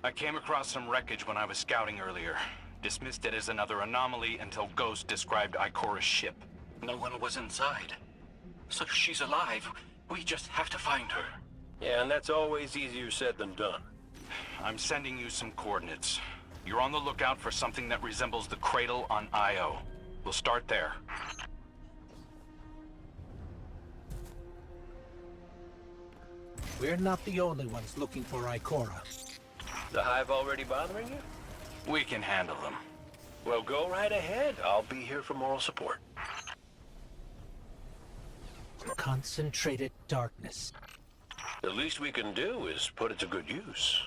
I came across some wreckage when I was scouting earlier. Dismissed it as another anomaly until Ghost described Ikora's ship. No one was inside. So she's alive. We just have to find her. Yeah, and that's always easier said than done. I'm sending you some coordinates. You're on the lookout for something that resembles the cradle on Io. We'll start there. We're not the only ones looking for Ikora. The Hive already bothering you? We can handle them. Well, go right ahead. I'll be here for moral support. Concentrated darkness. The least we can do is put it to good use.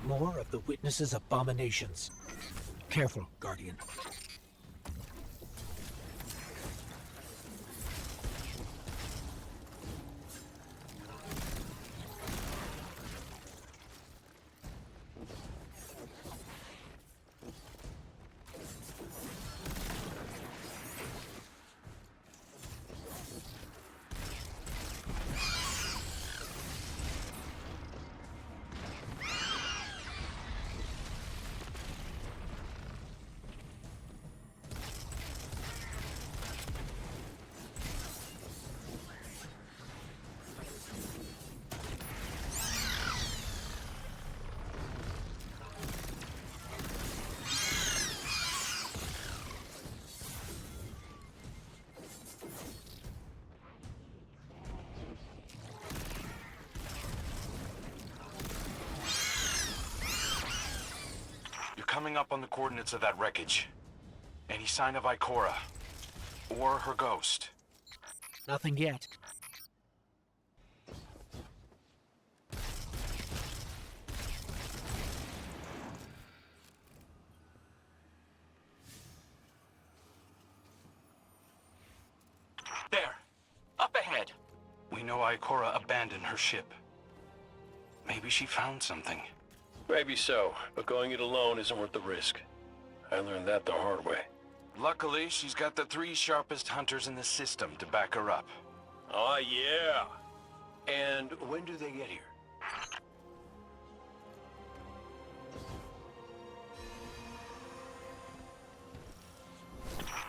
More of the witness's abominations. Careful, Guardian. Coming up on the coordinates of that wreckage. Any sign of Ikora? Or her ghost? Nothing yet. There! Up ahead! We know Ikora abandoned her ship. Maybe she found something. Maybe so, but going it alone isn't worth the risk. I learned that the hard way. Luckily, she's got the 3 sharpest hunters in the system to back her up. Oh, yeah! And when do they get here?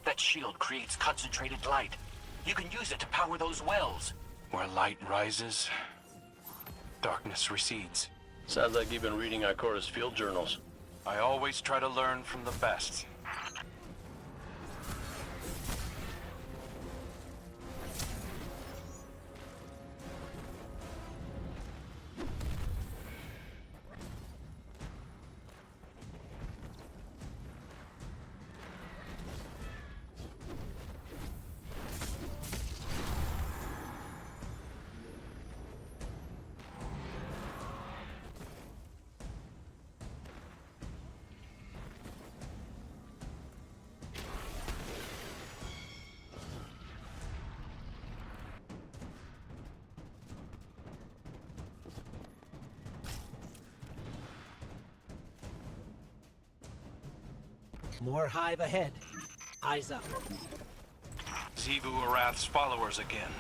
That shield creates concentrated light. You can use it to power those wells. Where light rises, darkness recedes. Sounds like you've been reading Ikora's field journals. I always try to learn from the best. More Hive ahead. Eyes up. Xivu Arath's followers again.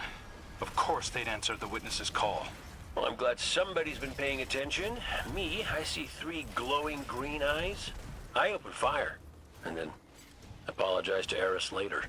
Of course they'd answer the witness's call. Well, I'm glad somebody's been paying attention. Me, I see 3 glowing green eyes. I open fire, and then apologize to Eris later.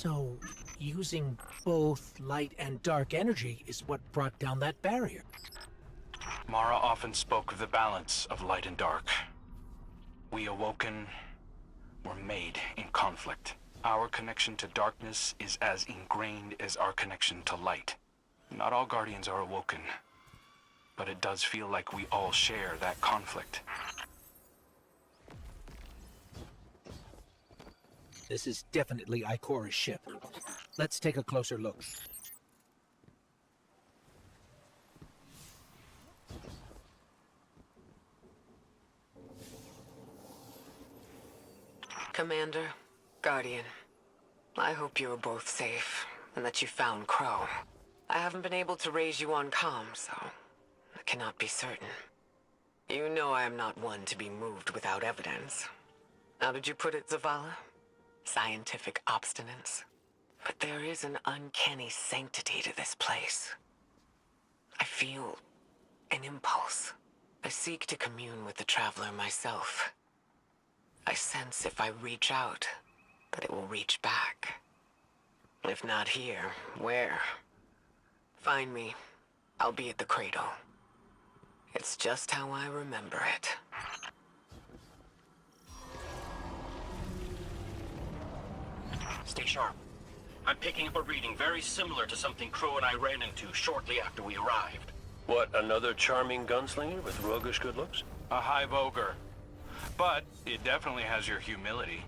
So, using both light and dark energy is what brought down that barrier. Mara often spoke of the balance of light and dark. We Awoken were made in conflict. Our connection to darkness is as ingrained as our connection to light. Not all Guardians are Awoken, but it does feel like we all share that conflict. This is definitely Ikora's ship. Let's take a closer look. Commander, Guardian, I hope you are both safe, and that you found Crow. I haven't been able to raise you on comm, so I cannot be certain. You know I am not one to be moved without evidence. How did you put it, Zavala? Scientific obstinance. But there is an uncanny sanctity to this place. I feel an impulse. I seek to commune with the Traveler myself. I sense if I reach out, that it will reach back. If not here, where? Find me. I'll be at the cradle. It's just how I remember it. Stay sharp. I'm picking up a reading very similar to something Crow and I ran into shortly after we arrived. What, another charming gunslinger with roguish good looks? A hive ogre. But it definitely has your humility.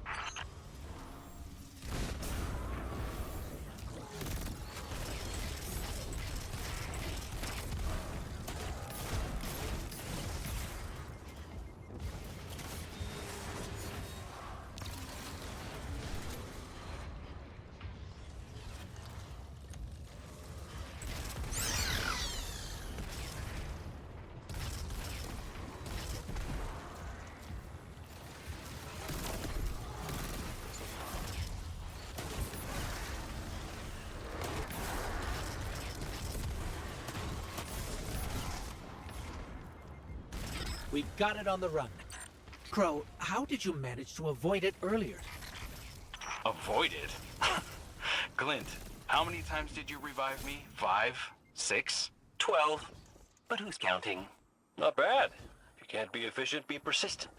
We've got it on the run. Crow, how did you manage to avoid it earlier? Avoided? Glint, how many times did you revive me? 5? 6? 12. But who's counting? Not bad. If you can't be efficient, be persistent.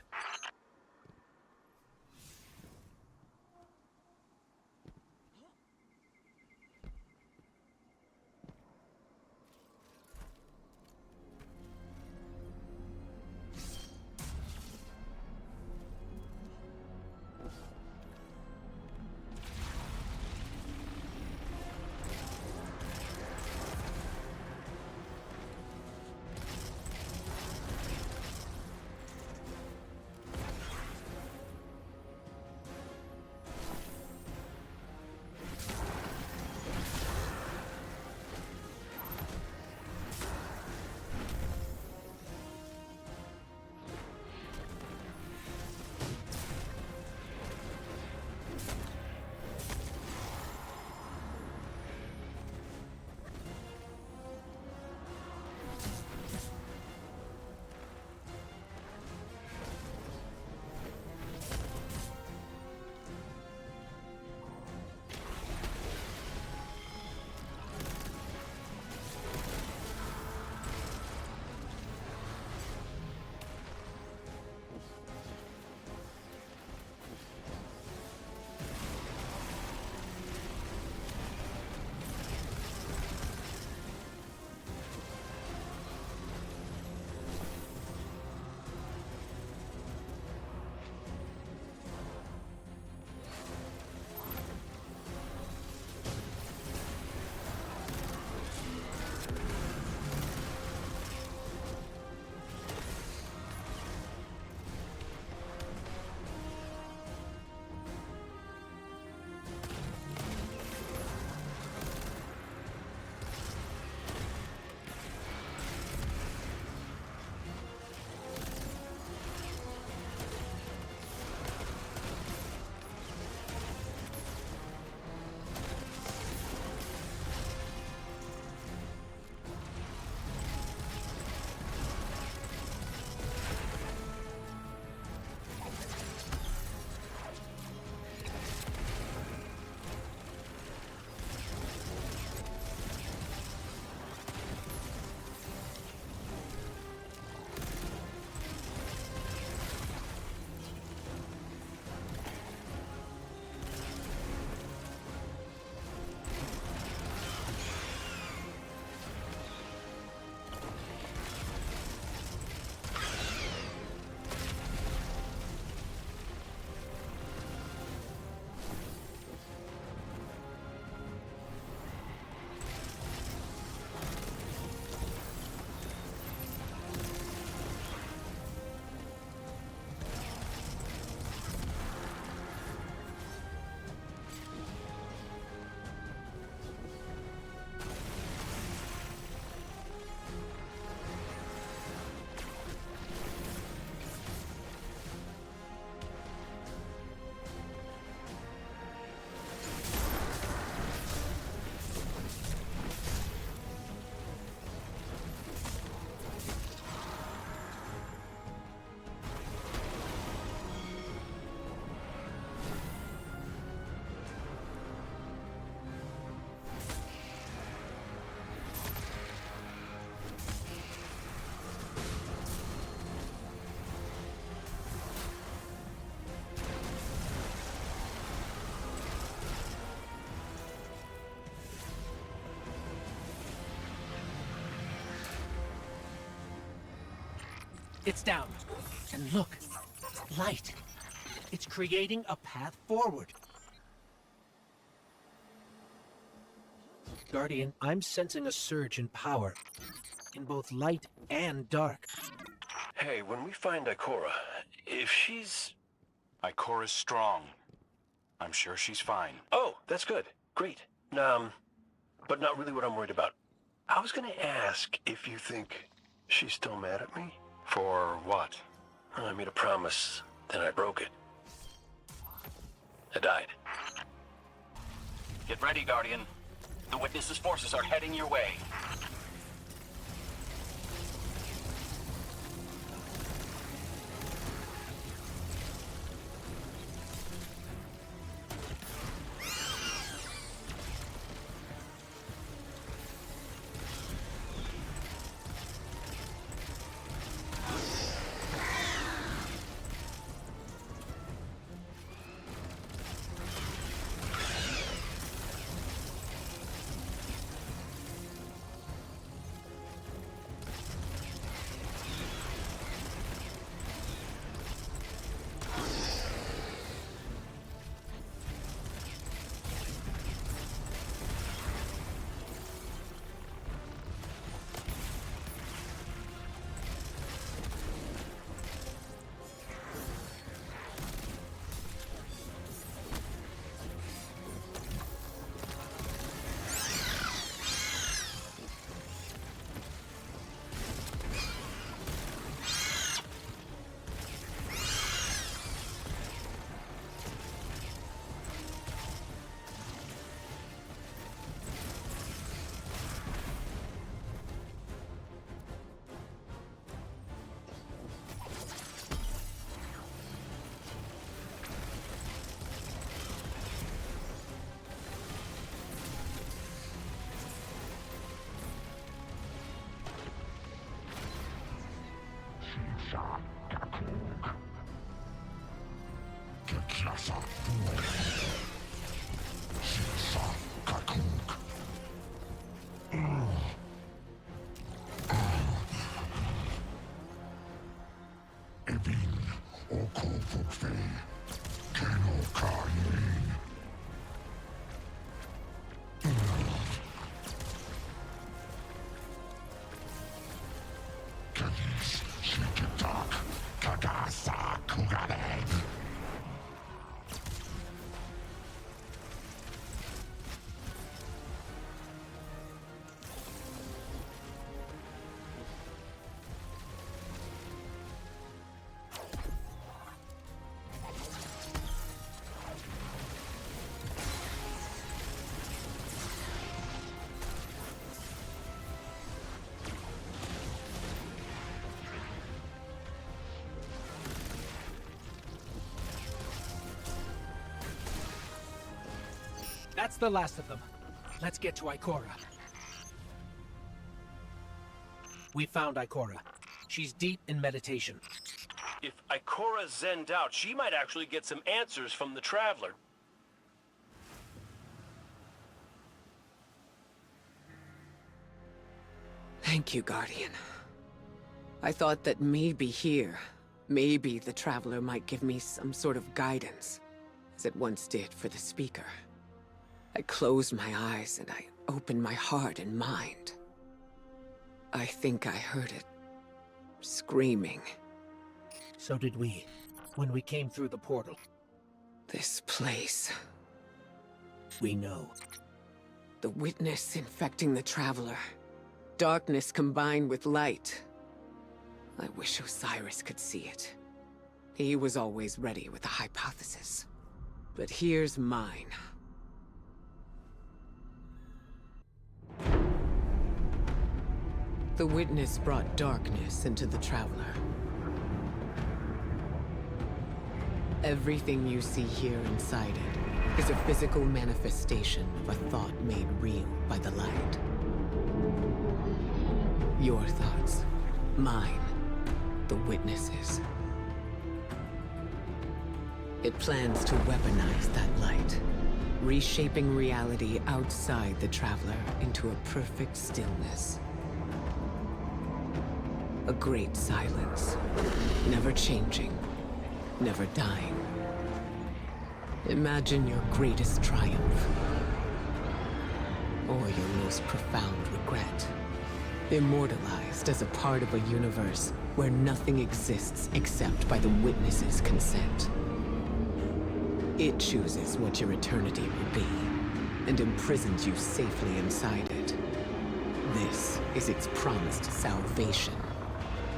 It's down. And look, light. It's creating a path forward. Guardian, I'm sensing a surge in power, in both light and dark. Hey, when we find Ikora, if she's... Ikora's strong. I'm sure she's fine. Oh, that's good. Great. But not really what I'm worried about. I was gonna ask if you think she's still mad at me. For what? I made a promise, then I broke it. I died. Get ready, Guardian. The Witness's forces are heading your way. That's the last of them. Let's get to Ikora. We found Ikora. She's deep in meditation. If Ikora zenned out, she might actually get some answers from the Traveler. Thank you, Guardian. I thought that maybe here, maybe the Traveler might give me some sort of guidance, as it once did for the Speaker. I closed my eyes and I opened my heart and mind. I think I heard it screaming. So did we, when we came through the portal. This place. We know. The witness infecting the Traveler. Darkness combined with light. I wish Osiris could see it. He was always ready with a hypothesis. But here's mine. The witness brought darkness into the Traveler. Everything you see here inside it is a physical manifestation of a thought made real by the light. Your thoughts, mine, the witness's. It plans to weaponize that light, reshaping reality outside the Traveler into a perfect stillness. A great silence, never changing, never dying. Imagine your greatest triumph, or your most profound regret. Immortalized as a part of a universe where nothing exists except by the witness's consent. It chooses what your eternity will be, and imprisons you safely inside it. This is its promised salvation.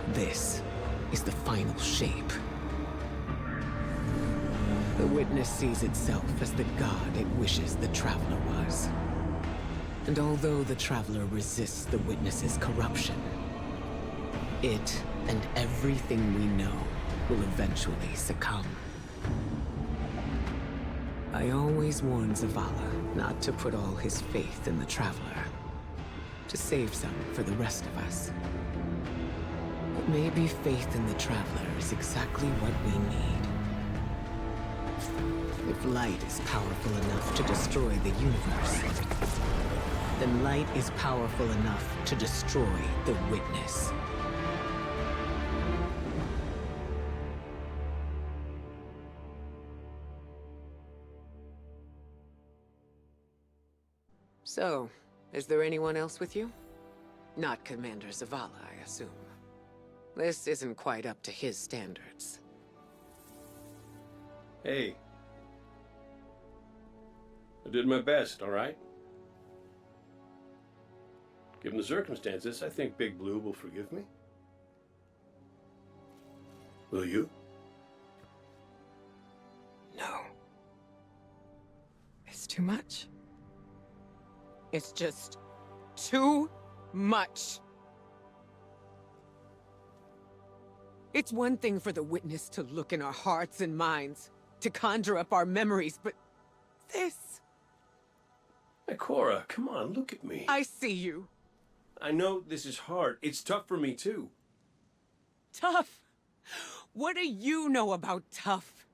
This is the final shape. The witness sees itself as the god it wishes the Traveler was. And although the Traveler resists the witness's corruption, it and everything we know will eventually succumb. I always warn Zavala not to put all his faith in the Traveler, to save some for the rest of us. But maybe faith in the Traveler is exactly what we need. If light is powerful enough to destroy the universe, then light is powerful enough to destroy the witness. So, is there anyone else with you? Not Commander Zavala, I assume. This isn't quite up to his standards. Hey. I did my best, all right? Given the circumstances, I think Big Blue will forgive me. Will you? No. It's too much. It's just too much. It's one thing for the witness to look in our hearts and minds, to conjure up our memories, but this... Ikora, come on, look at me. I see you. I know this is hard. It's tough for me, too. Tough? What do you know about tough?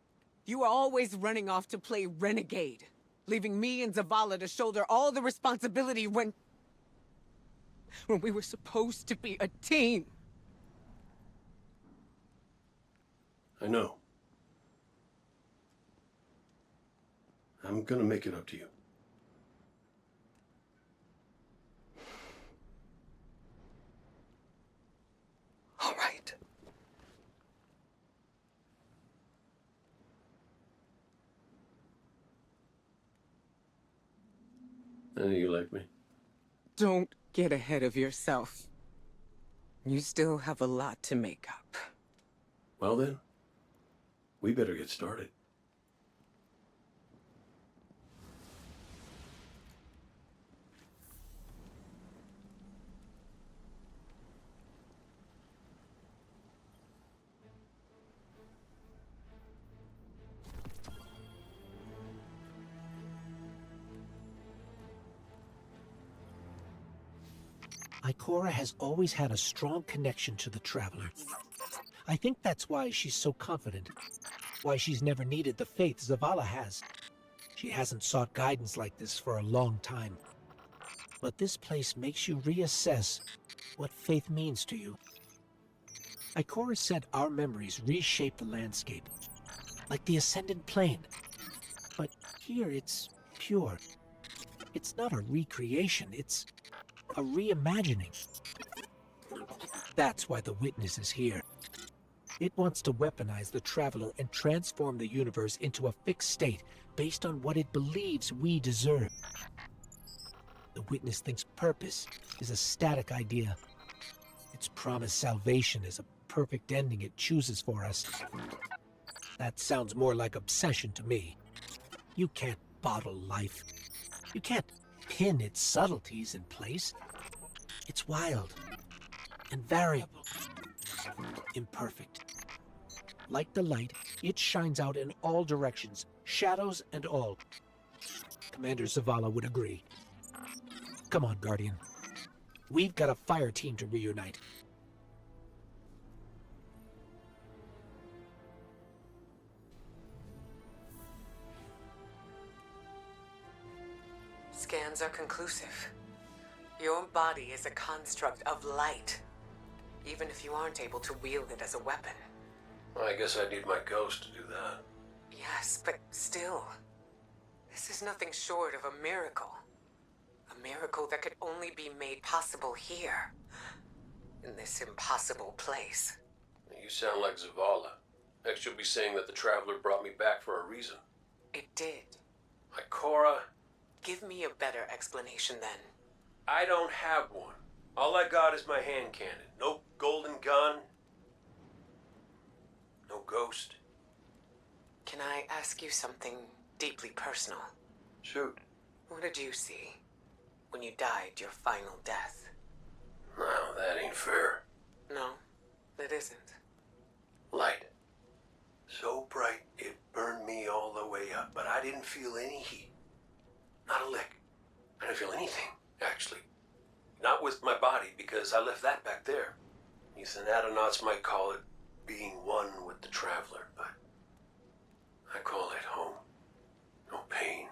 You are always running off to play renegade, leaving me and Zavala to shoulder all the responsibility when we were supposed to be a team. I know. I'm gonna make it up to you. All right. I know you like me. Don't get ahead of yourself. You still have a lot to make up. Well then, we better get started. Ikora has always had a strong connection to the Traveler. I think that's why she's so confident. Why she's never needed the faith Zavala has. She hasn't sought guidance like this for a long time. But this place makes you reassess what faith means to you. Ikora said our memories reshape the landscape, like the Ascendant Plane. But here it's pure. It's not a recreation, it's a reimagining. That's why the Witness is here. It wants to weaponize the Traveler and transform the universe into a fixed state based on what it believes we deserve. The Witness thinks purpose is a static idea. Its promised salvation is a perfect ending it chooses for us. That sounds more like obsession to me. You can't bottle life. You can't pin its subtleties in place. It's wild and variable, imperfect. Like the light, it shines out in all directions, shadows and all. Commander Zavala would agree. Come on, Guardian. We've got a fire team to reunite. Scans are conclusive. Your body is a construct of light, even if you aren't able to wield it as a weapon. Well, I guess I need my ghost to do that. Yes, but still, this is nothing short of a miracle. A miracle that could only be made possible here, in this impossible place. You sound like Zavala. Next you'll be saying that the Traveler brought me back for a reason. It did. Ikora, Give me a better explanation then. I don't have one. All I got is my hand cannon. No golden gun. No ghost. Can I ask you something deeply personal? Shoot. What did you see when you died your final death? Now, that ain't fair. No, it isn't. Light. So bright it burned me all the way up, but I didn't feel any heat. Not a lick. I didn't feel anything, actually. Not with my body, because I left that back there. You Thanatonauts might call it being one with the Traveler, but I call it home. No pain.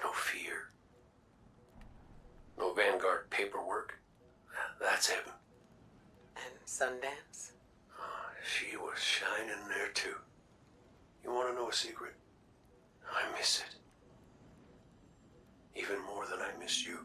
No fear. No Vanguard paperwork. That's heaven. And Sundance? Oh, she was shining there too. You want to know a secret? I miss it. Even more than I miss you.